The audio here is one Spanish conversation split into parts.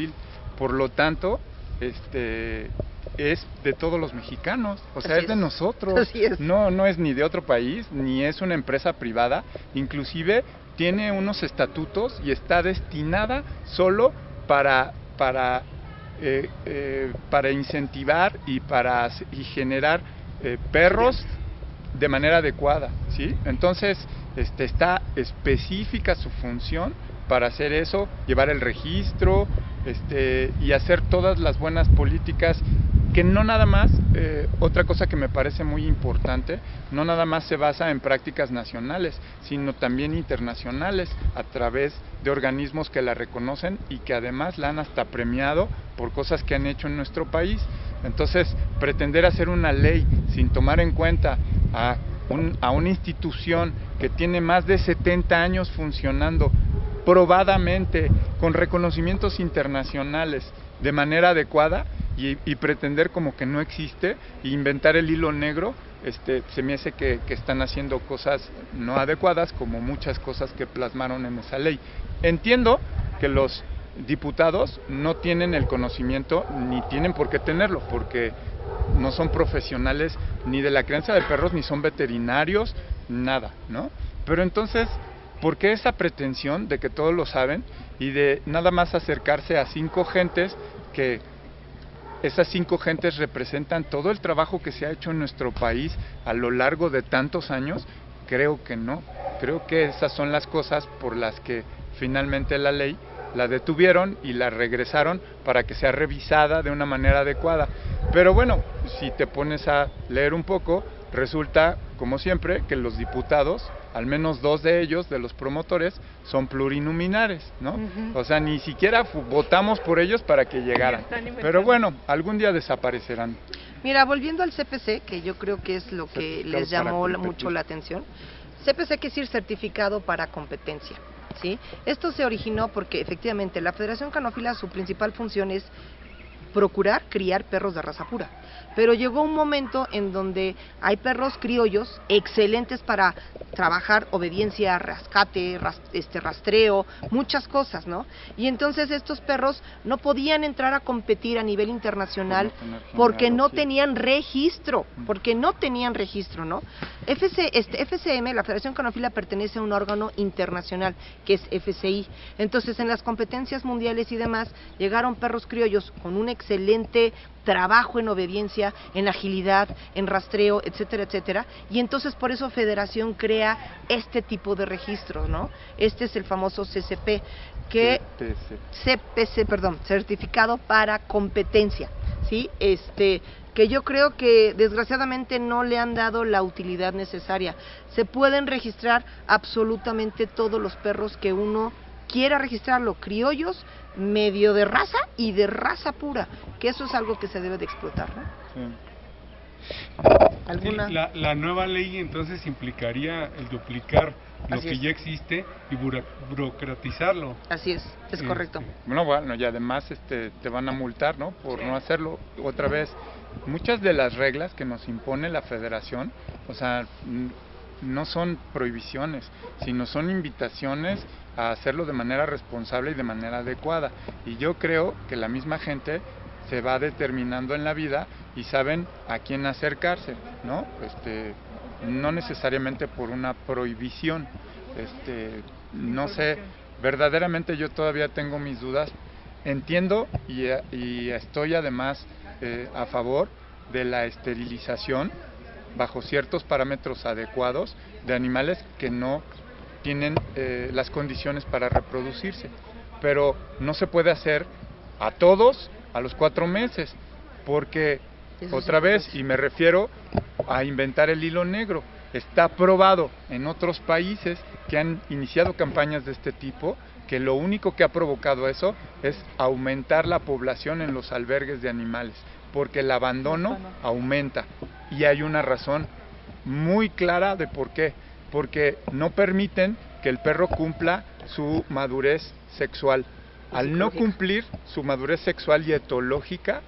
civil. Por lo tanto, es de todos los mexicanos, o sea, es de nosotros. Así es. No es ni de otro país, ni es una empresa privada, inclusive tiene unos estatutos y está destinada solo para incentivar y generar perros de manera adecuada, ¿sí? Entonces, está específica su función para hacer eso, llevar el registro, y hacer todas las buenas políticas, que no nada más, otra cosa que me parece muy importante, no nada más se basa en prácticas nacionales, sino también internacionales, a través de organismos que la reconocen y que además la han hasta premiado por cosas que han hecho en nuestro país. Entonces, pretender hacer una ley sin tomar en cuenta a una institución que tiene más de 70 años funcionando probadamente, con reconocimientos internacionales, de manera adecuada, y pretender como que no existe, e inventar el hilo negro, se me hace que están haciendo cosas no adecuadas, como muchas cosas que plasmaron en esa ley. Entiendo que los diputados no tienen el conocimiento, ni tienen por qué tenerlo, porque no son profesionales ni de la crianza de perros, ni son veterinarios, nada, ¿no? Pero entonces, ¿por qué esa pretensión de que todos lo saben y de nada más acercarse a 5 gentes, que esas 5 gentes representan todo el trabajo que se ha hecho en nuestro país a lo largo de tantos años? Creo que no. Creo que esas son las cosas por las que finalmente la ley la detuvieron y la regresaron para que sea revisada de una manera adecuada. Pero bueno, si te pones a leer un poco, resulta, como siempre, que los diputados, al menos 2 de ellos, de los promotores, son plurinominares, ¿no? O sea, ni siquiera votamos por ellos para que llegaran. Pero bueno, algún día desaparecerán. Mira, volviendo al CPC, que yo creo que es lo que les llamó mucho la atención. CPC quiere decir certificado para competencia, ¿sí? Esto se originó porque efectivamente la Federación Canófila, su principal función es procurar criar perros de raza pura, pero llegó un momento en donde hay perros criollos excelentes para trabajar obediencia, rescate, rastreo, muchas cosas, ¿no? Y entonces estos perros no podían entrar a competir a nivel internacional porque no tenían registro, ¿no? FCM, la Federación Canófila, pertenece a un órgano internacional que es FCI. Entonces, en las competencias mundiales y demás, llegaron perros criollos con un excelente trabajo en obediencia, en agilidad, en rastreo, etcétera, etcétera, y entonces por eso Federación crea este tipo de registro, ¿no? Este es el famoso CCP, certificado para competencia, ¿sí? Que yo creo que desgraciadamente no le han dado la utilidad necesaria. Se pueden registrar absolutamente todos los perros que uno quiera registrarlo, criollos, medio de raza y de raza pura, que eso es algo que se debe de explotar, ¿no? Sí. ¿Alguna? Sí, la nueva ley entonces implicaría el duplicar lo que ya existe y burocratizarlo. Así es correcto. Bueno, y además te van a multar, ¿no? Por no hacerlo. Otra vez, muchas de las reglas que nos impone la Federación, o sea, no son prohibiciones, sino son invitaciones a hacerlo de manera responsable y de manera adecuada. Y yo creo que la misma gente se va determinando en la vida y saben a quién acercarse, ¿no? No necesariamente por una prohibición. No sé, verdaderamente yo todavía tengo mis dudas. Entiendo y estoy además a favor de la esterilización bajo ciertos parámetros adecuados de animales que no tienen las condiciones para reproducirse, pero no se puede hacer a todos a los 4 meses, porque otra vez, y me refiero a inventar el hilo negro, está probado en otros países que han iniciado campañas de este tipo, que lo único que ha provocado eso es aumentar la población en los albergues de animales, porque el abandono aumenta, y hay una razón muy clara de por qué, porque no permiten que el perro cumpla su madurez sexual. Al no cumplir su madurez sexual y etológica,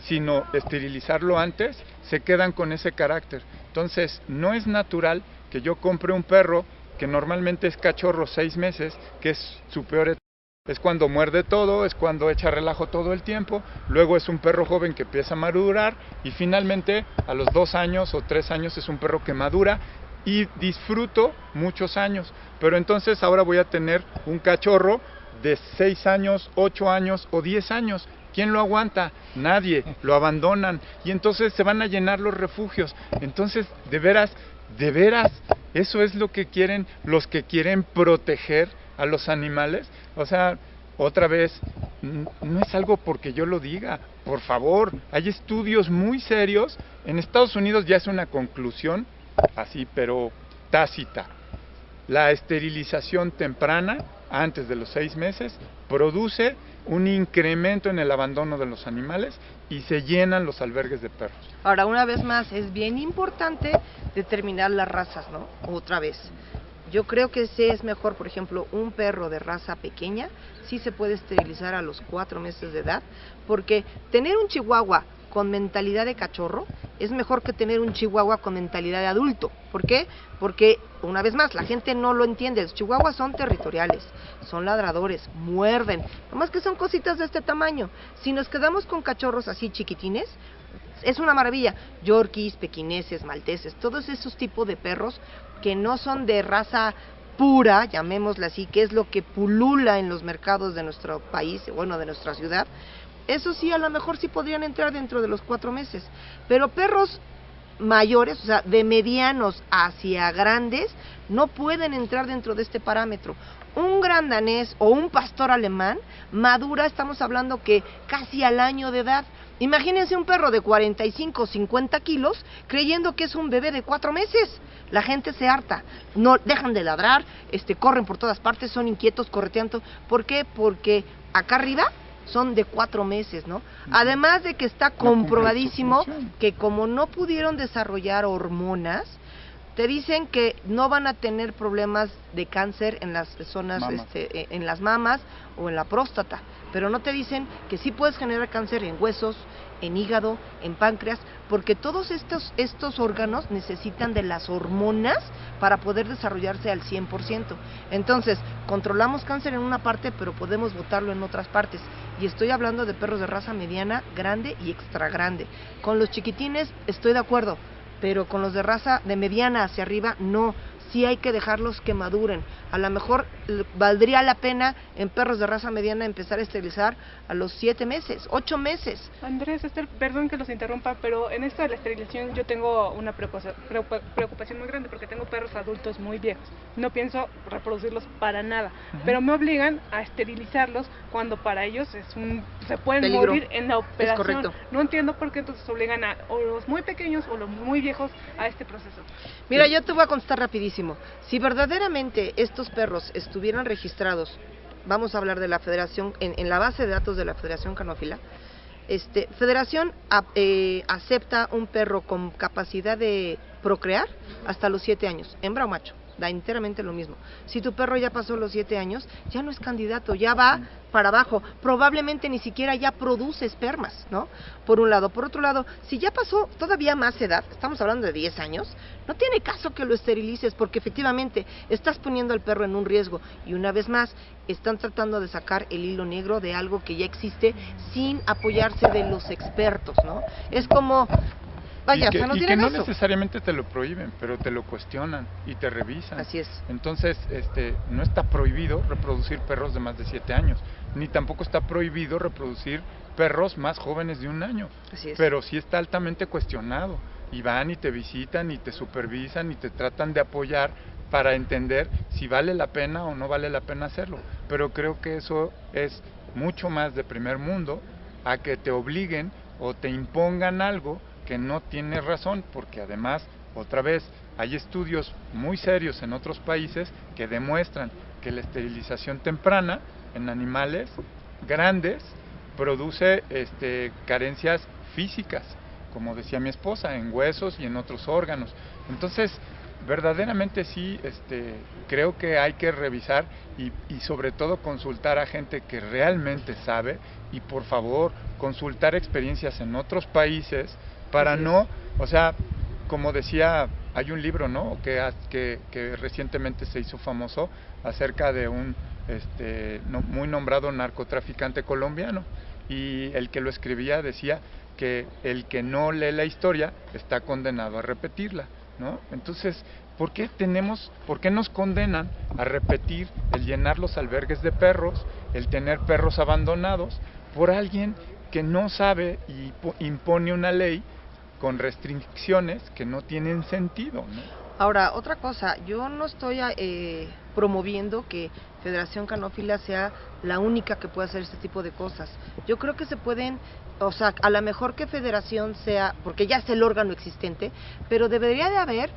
sino esterilizarlo antes, se quedan con ese carácter. Entonces, no es natural que yo compre un perro que normalmente es cachorro 6 meses, que es su peor etapa, es cuando muerde todo, es cuando echa relajo todo el tiempo, luego es un perro joven que empieza a madurar y finalmente a los 2 años o 3 años es un perro que madura y disfruto muchos años, pero entonces ahora voy a tener un cachorro de 6 años, 8 años o 10 años. ¿Quién lo aguanta? Nadie, lo abandonan y entonces se van a llenar los refugios. Entonces, de veras, eso es lo que quieren los que quieren proteger a los animales. O sea, otra vez, no es algo porque yo lo diga, por favor, hay estudios muy serios. En Estados Unidos ya es una conclusión así, pero tácita. La esterilización temprana, antes de los 6 meses, produce un incremento en el abandono de los animales y se llenan los albergues de perros. Ahora, una vez más, es bien importante determinar las razas, ¿no? Otra vez. Yo creo que sí es mejor, por ejemplo, un perro de raza pequeña, sí se puede esterilizar a los 4 meses de edad, porque tener un chihuahua con mentalidad de cachorro es mejor que tener un chihuahua con mentalidad de adulto. ¿Por qué? Porque, una vez más, la gente no lo entiende. Los chihuahuas son territoriales, son ladradores, muerden, nomás que son cositas de este tamaño. Si nos quedamos con cachorros así chiquitines, es una maravilla. Yorkies, pequineses, malteses, todos esos tipos de perros que no son de raza pura, llamémosla así, que es lo que pulula en los mercados de nuestro país, bueno, de nuestra ciudad. Eso sí, a lo mejor sí podrían entrar dentro de los 4 meses, pero perros mayores, o sea, de medianos hacia grandes, no pueden entrar dentro de este parámetro. Un gran danés o un pastor alemán madura, estamos hablando que casi al año de edad. Imagínense un perro de 45 o 50 kilos creyendo que es un bebé de 4 meses. La gente se harta, no dejan de ladrar, corren por todas partes, son inquietos, correteando. ¿Por qué? Porque acá arriba son de 4 meses, ¿no? Además de que está comprobadísimo que como no pudieron desarrollar hormonas, te dicen que no van a tener problemas de cáncer en las zonas, en las mamas o en la próstata, pero no te dicen que sí puedes generar cáncer en huesos, en hígado, en páncreas, porque todos estos órganos necesitan de las hormonas para poder desarrollarse al 100%. Entonces, controlamos cáncer en una parte, pero podemos botarlo en otras partes. Y estoy hablando de perros de raza mediana, grande y extra grande. Con los chiquitines estoy de acuerdo, pero con los de raza de mediana hacia arriba, no. Sí hay que dejarlos que maduren. A lo mejor valdría la pena en perros de raza mediana empezar a esterilizar a los 7 meses, 8 meses. Andrés, perdón que los interrumpa, pero en esto de la esterilización yo tengo una preocupación muy grande porque tengo perros adultos muy viejos. No pienso reproducirlos para nada, pero me obligan a esterilizarlos cuando para ellos se pueden peligro. Morir en la operación. Es correcto. No entiendo por qué entonces obligan a o los muy pequeños o los muy viejos a este proceso. Mira, yo te voy a contestar rapidísimo. Si verdaderamente estos perros estuvieran registrados, vamos a hablar de la Federación, en la base de datos de la Federación Canófila, Federación acepta un perro con capacidad de procrear hasta los 7 años, hembra o macho, da enteramente lo mismo. Si tu perro ya pasó los 7 años, ya no es candidato, ya va para abajo, probablemente ni siquiera ya produce espermas, ¿no? Por un lado. Por otro lado, si ya pasó todavía más edad, estamos hablando de 10 años, no tiene caso que lo esterilices porque efectivamente estás poniendo al perro en un riesgo y una vez más están tratando de sacar el hilo negro de algo que ya existe sin apoyarse de los expertos, ¿no? Es como... Vaya, y que no necesariamente te lo prohíben, pero te lo cuestionan y te revisan. Así es. Entonces, no está prohibido reproducir perros de más de 7 años, ni tampoco está prohibido reproducir perros más jóvenes de 1 año. Así es. Pero sí está altamente cuestionado. Y van y te visitan y te supervisan y te tratan de apoyar para entender si vale la pena o no vale la pena hacerlo. Pero creo que eso es mucho más de primer mundo a que te obliguen o te impongan algo que no tiene razón, porque además, otra vez, hay estudios muy serios en otros países que demuestran que la esterilización temprana en animales grandes produce carencias físicas, como decía mi esposa, en huesos y en otros órganos. Entonces, verdaderamente sí, creo que hay que revisar y sobre todo consultar a gente que realmente sabe y por favor consultar experiencias en otros países para no, o sea, como decía hay un libro, ¿no? Que recientemente se hizo famoso acerca de un muy nombrado narcotraficante colombiano, y el que lo escribía decía que el que no lee la historia está condenado a repetirla, ¿no? Entonces, ¿por qué nos condenan a repetir el llenar los albergues de perros, el tener perros abandonados por alguien que no sabe y impone una ley con restricciones que no tienen sentido, ¿no? Ahora, otra cosa, yo no estoy promoviendo que Federación Canófila sea la única que pueda hacer este tipo de cosas. Yo creo que se pueden, o sea, a lo mejor que Federación sea, porque ya es el órgano existente, pero debería de haber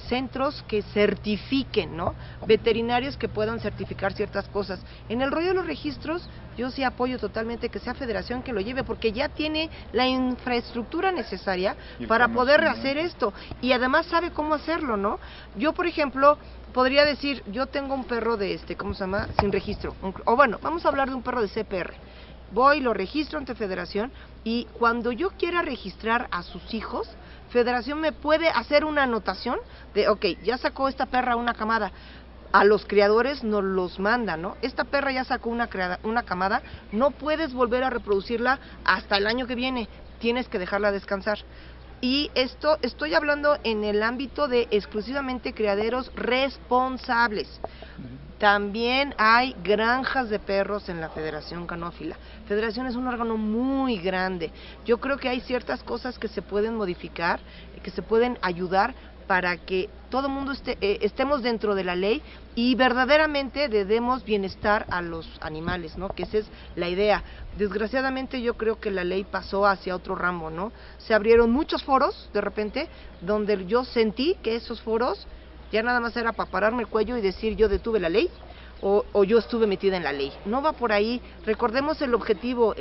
centros que certifiquen, ¿no? Veterinarios que puedan certificar ciertas cosas. En el rollo de los registros, yo sí apoyo totalmente que sea Federación que lo lleve, porque ya tiene la infraestructura necesaria para poder hacer esto, y además sabe cómo hacerlo, ¿no? Yo, por ejemplo, podría decir, yo tengo un perro de ¿cómo se llama? Sin registro, o bueno, vamos a hablar de un perro de CPR. Voy, lo registro ante Federación, y cuando yo quiera registrar a sus hijos, Federación me puede hacer una anotación de, ok, ya sacó esta perra una camada, a los criadores nos los manda, ¿no? Esta perra ya sacó una camada, no puedes volver a reproducirla hasta el año que viene, tienes que dejarla descansar. Y esto estoy hablando en el ámbito de exclusivamente criaderos responsables. También hay granjas de perros en la Federación Canófila. Federación es un órgano muy grande. Yo creo que hay ciertas cosas que se pueden modificar, que se pueden ayudar para que todo el mundo estemos dentro de la ley y verdaderamente le demos bienestar a los animales, ¿no? Que esa es la idea. Desgraciadamente yo creo que la ley pasó hacia otro ramo, ¿no? Se abrieron muchos foros de repente donde yo sentí que esos foros ya nada más era para pararme el cuello y decir yo detuve la ley o yo estuve metida en la ley. No va por ahí. Recordemos el objetivo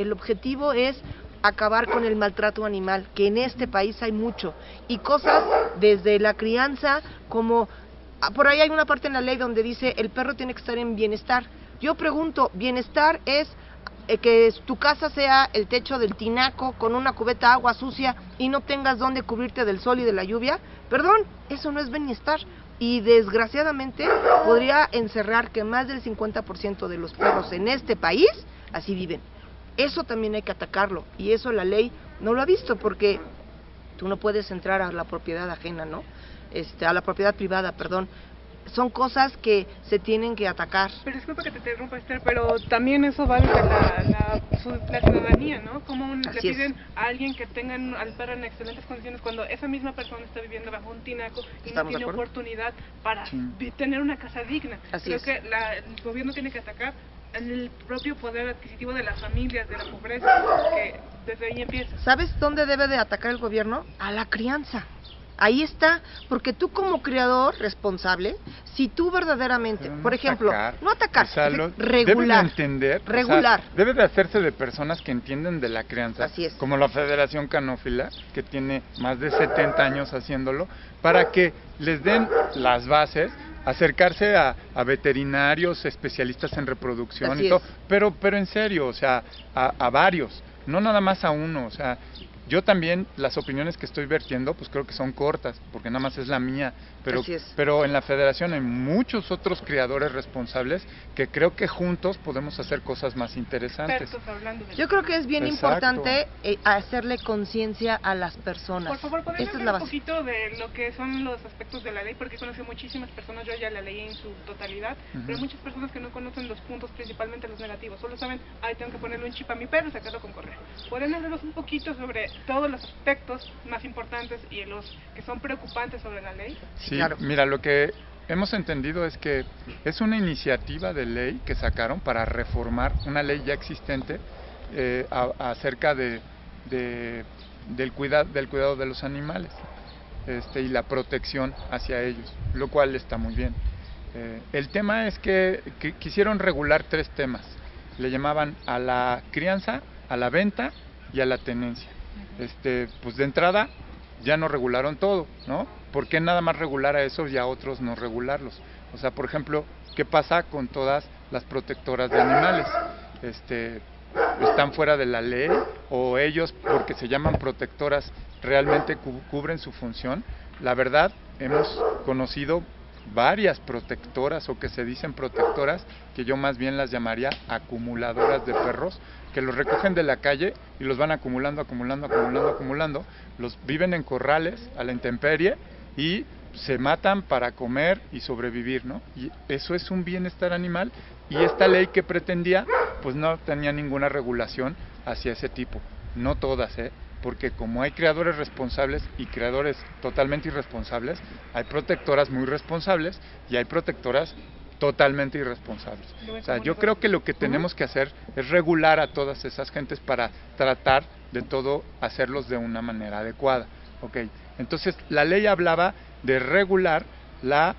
es acabar con el maltrato animal, que en este país hay mucho, y cosas desde la crianza, como por ahí hay una parte en la ley donde dice el perro tiene que estar en bienestar. Yo pregunto, ¿bienestar es que tu casa sea el techo del tinaco con una cubeta de agua sucia y no tengas donde cubrirte del sol y de la lluvia? Perdón, eso no es bienestar. Y desgraciadamente podría encerrar que más del 50% de los perros en este país así viven. Eso también hay que atacarlo, y eso la ley no lo ha visto, porque tú no puedes entrar a la propiedad ajena, ¿no? A la propiedad privada, perdón. Son cosas que se tienen que atacar. Pero disculpa que te interrumpa, Esther, pero también eso va desde la ciudadanía, ¿no? Como le piden a alguien que tengan al perro en excelentes condiciones cuando esa misma persona está viviendo bajo un tinaco y no tiene oportunidad para tener una casa digna. Creo que el gobierno tiene que atacar el propio poder adquisitivo de las familias, de la pobreza, que desde ahí empieza. ¿Sabes dónde debe de atacar el gobierno? A la crianza. Ahí está, porque tú como criador responsable, si tú verdaderamente, por ejemplo, no atacar, o sea, regular, debe de entender, regular. O sea, debe de hacerse de personas que entienden de la crianza, así es, como la Federación Canófila, que tiene más de 70 años haciéndolo, para que les den las bases, acercarse a veterinarios, especialistas en reproducción así y todo, pero en serio, o sea, a varios, no nada más a uno, o sea, yo también las opiniones que estoy vertiendo pues creo que son cortas, porque nada más es la mía, pero en la Federación hay muchos otros criadores responsables que creo que juntos podemos hacer cosas más interesantes. Yo creo que es bien importante hacerle conciencia a las personas. Por favor, ¿podemos hablar un poquito de lo que son los aspectos de la ley? Porque conozco muchísimas personas, yo ya la leí en su totalidad, pero hay muchas personas que no conocen los puntos, principalmente los negativos, solo saben, tengo que ponerle un chip a mi perro y sacarlo con correa. ¿Pueden hablarnos un poquito sobre todos los aspectos más importantes y los que son preocupantes sobre la ley? Sí, claro. Mira, lo que hemos entendido es que es una iniciativa de ley que sacaron para reformar una ley ya existente acerca del cuidado de los animales y la protección hacia ellos, lo cual está muy bien. El tema es que quisieron regular 3 temas, le llamaban a la crianza, a la venta y a la tenencia. Pues de entrada ya no regularon todo, ¿no? ¿Por qué nada más regular a esos y a otros no regularlos? O sea, por ejemplo, ¿qué pasa con todas las protectoras de animales? ¿Están fuera de la ley o ellos, porque se llaman protectoras, realmente cubren su función? La verdad, hemos conocido varias protectoras o que se dicen protectoras, que yo más bien las llamaría acumuladoras de perros, que los recogen de la calle y los van acumulando, los viven en corrales a la intemperie y se matan para comer y sobrevivir, ¿no? Y eso es un bienestar animal, y esta ley que pretendía, pues no tenía ninguna regulación hacia ese tipo, no todas, porque como hay creadores responsables y creadores totalmente irresponsables, hay protectoras muy responsables y hay protectoras totalmente irresponsables. O sea, yo creo que lo que tenemos que hacer es regular a todas esas gentes para tratar de todo hacerlos de una manera adecuada. Okay. Entonces, la ley hablaba de regular la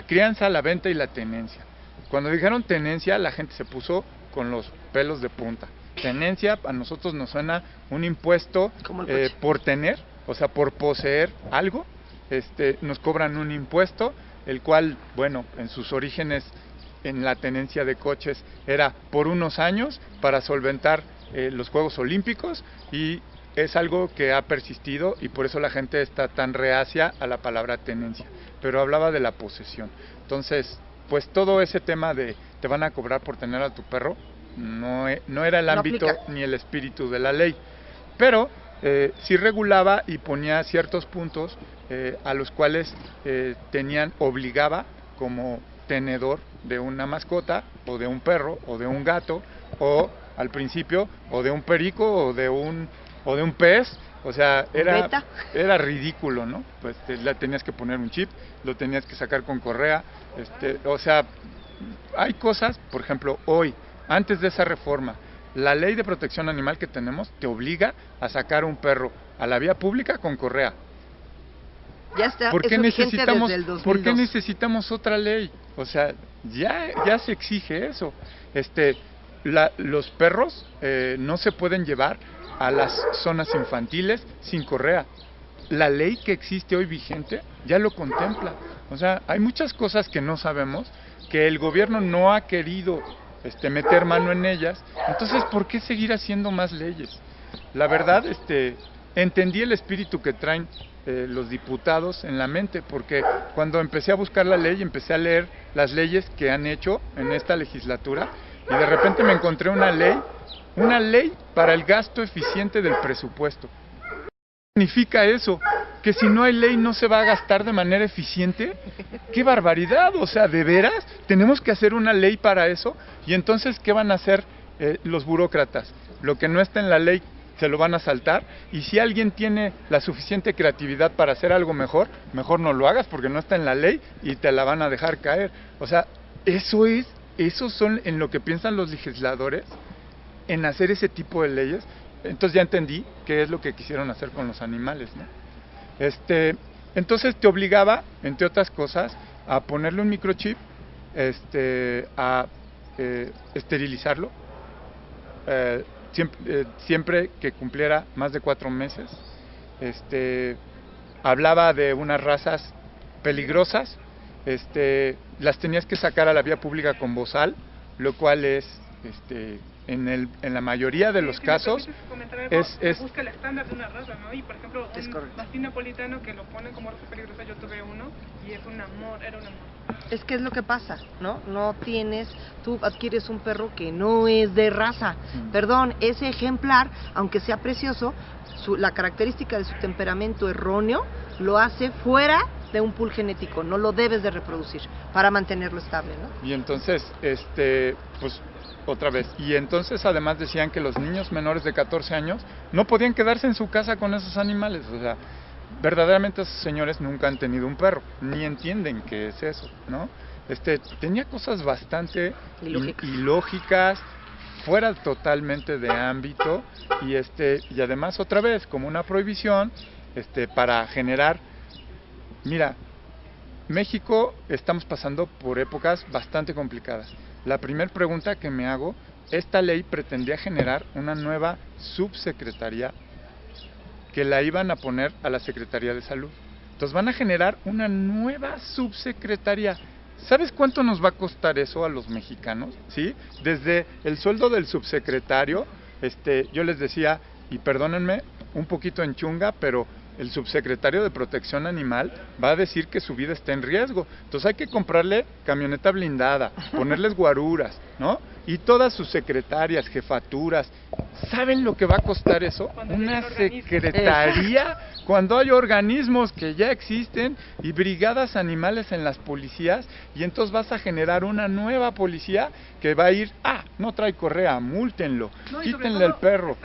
crianza, la venta y la tenencia. Cuando dijeron tenencia, la gente se puso con los pelos de punta. Tenencia a nosotros nos suena un impuesto por tener, o sea, por poseer algo. Nos cobran un impuesto, el cual, bueno, en sus orígenes en la tenencia de coches era por unos años para solventar los Juegos Olímpicos, y es algo que ha persistido y por eso la gente está tan reacia a la palabra tenencia, pero hablaba de la posesión. Entonces, pues todo ese tema de te van a cobrar por tener a tu perro no era el ámbito ni el espíritu de la ley, pero sí regulaba y ponía ciertos puntos a los cuales obligaba como tenedor de una mascota, o de un perro, o de un gato, o al principio, o de un perico, o de un pez. O sea, era ridículo, ¿no? Pues le tenías que poner un chip, lo tenías que sacar con correa, o sea, hay cosas, por ejemplo, hoy, antes de esa reforma, la ley de protección animal que tenemos te obliga a sacar un perro a la vía pública con correa. Ya está, ¿Por qué necesitamos otra ley? O sea, ya se exige eso. Los perros no se pueden llevar a las zonas infantiles sin correa. La ley que existe hoy vigente ya lo contempla. O sea, hay muchas cosas que no sabemos, que el gobierno no ha querido meter mano en ellas. Entonces, ¿por qué seguir haciendo más leyes? La verdad, entendí el espíritu que traen los diputados en la mente, porque cuando empecé a buscar la ley, empecé a leer las leyes que han hecho en esta legislatura, y de repente me encontré una ley para el gasto eficiente del presupuesto. ¿Qué significa eso? ¿Que si no hay ley no se va a gastar de manera eficiente? ¡Qué barbaridad! O sea, ¿de veras? ¿Tenemos que hacer una ley para eso? Y entonces, ¿qué van a hacer los burócratas? Lo que no está en la ley se lo van a saltar, y si alguien tiene la suficiente creatividad para hacer algo mejor no lo hagas porque no está en la ley y te la van a dejar caer. O sea, eso son en lo que piensan los legisladores, en hacer ese tipo de leyes. Entonces ya entendí qué es lo que quisieron hacer con los animales, ¿no? Entonces te obligaba, entre otras cosas, a ponerle un microchip, a esterilizarlo, siempre que cumpliera más de 4 meses. Hablaba de unas razas peligrosas, las tenías que sacar a la vía pública con bozal, lo cual es en la mayoría de los casos busca el estándar de una raza, ¿no? Y por ejemplo, un mastín napolitano que lo ponen como raza peligrosa, yo tuve uno y es un amor, era un amor. Es que es lo que pasa, ¿no? Tú adquieres un perro que no es de raza. Perdón, ese ejemplar, aunque sea precioso, la característica de su temperamento erróneo lo hace fuera de un pool genético, no lo debes de reproducir para mantenerlo estable, ¿no? Y entonces, pues otra vez, y entonces además decían que los niños menores de 14 años no podían quedarse en su casa con esos animales. O sea, verdaderamente esos señores nunca han tenido un perro, ni entienden qué es eso, ¿no? Tenía cosas bastante ilógicas, fuera totalmente de ámbito, y además otra vez como una prohibición para generar. Mira, México estamos pasando por épocas bastante complicadas. La primera pregunta que me hago, esta ley pretendía generar una nueva subsecretaría que la iban a poner a la Secretaría de Salud. Entonces van a generar una nueva subsecretaría. ¿Sabes cuánto nos va a costar eso a los mexicanos? ¿Sí? Desde el sueldo del subsecretario, yo les decía, y perdónenme, un poquito en chunga, pero el subsecretario de Protección Animal va a decir que su vida está en riesgo. Entonces hay que comprarle camioneta blindada, ponerles guaruras, ¿no? Y todas sus secretarias, jefaturas, ¿saben lo que va a costar eso? Una secretaría, cuando hay organismos que ya existen y brigadas animales en las policías, y entonces vas a generar una nueva policía que va a ir, no trae correa, múltenlo, quítenle el perro.